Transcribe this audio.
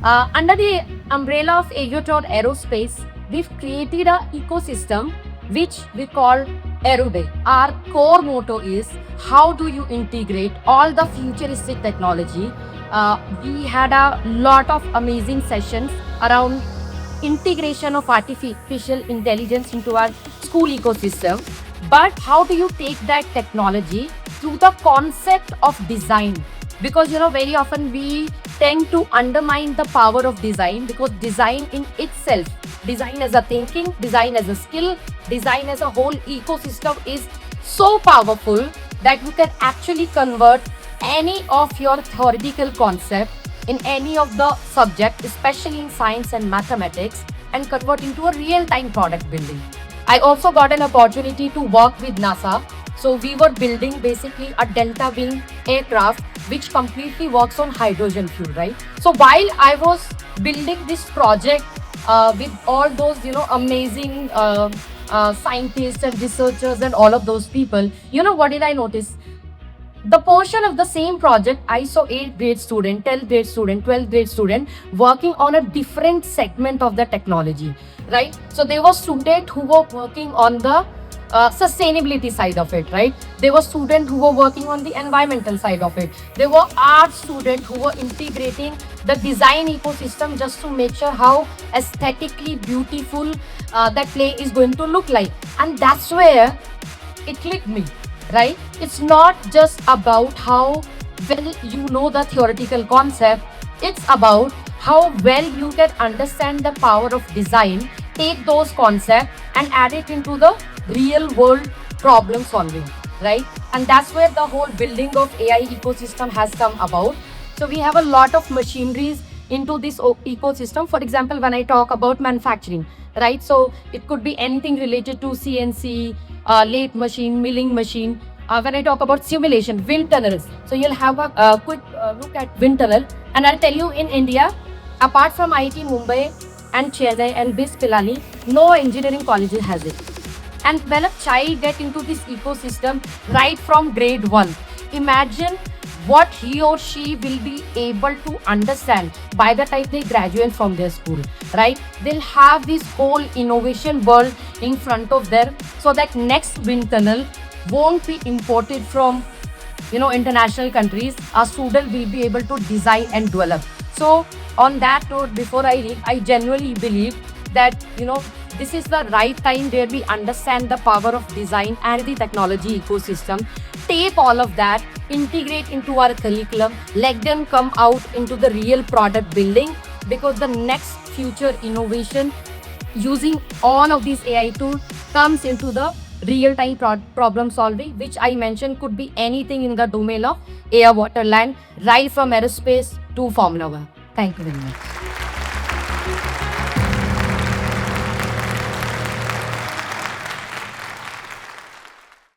Under the umbrella of Aerotor Aerospace, we've created an ecosystem which we call Aeroday. Our core motto is how do you integrate all the futuristic technology. We had a lot of amazing sessions around integration of artificial intelligence into our school ecosystem. But how do you take that technology through the concept of design? Because very often we tend to undermine the power of design, because design in itself, design as a thinking, design as a skill, design as a whole ecosystem is so powerful that you can actually convert any of your theoretical concept in any of the subject, especially in science and mathematics, and convert into a real-time product building. I also got an opportunity to work with NASA. So we were building basically a delta wing aircraft which completely works on hydrogen fuel, right? So while I was building this project with all those, amazing scientists and researchers and all of those people, what did I notice? The portion of the same project, I saw 8th grade student, 10th grade student, 12th grade student working on a different segment of the technology, right? So there were students who were working on the sustainability side of it, right? There were students who were working on the environmental side of it. There were art students who were integrating the design ecosystem just to make sure how aesthetically beautiful that play is going to look like. And that's where it clicked me, right? It's not just about how well you know the theoretical concept, it's about how well you can understand the power of design, take those concepts and add it into the real world problem solving, right? And that's where the whole building of AI ecosystem has come about. So we have a lot of machineries into this ecosystem. For example, when I talk about manufacturing, right? So it could be anything related to CNC, lathe machine, milling machine. When I talk about simulation, wind tunnels. So you'll have a quick look at wind tunnel. And I'll tell you, in India, apart from IIT Mumbai and Chennai and BIS Pilani, no engineering colleges has it. And when a child get into this ecosystem right from grade 1, imagine what he or she will be able to understand by the time they graduate from their school, right? They'll have this whole innovation world in front of them, so that next wind tunnel won't be imported from international countries. A student will be able to design and develop. So on that note, before I leave, I genuinely believe that this is the right time where we understand the power of design and the technology ecosystem, take all of that, integrate into our curriculum, let them come out into the real product building, because the next future innovation using all of these AI tools comes into the real-time problem solving, which I mentioned could be anything in the domain of air, water, land, right from aerospace to Formula 1. Thank you very much.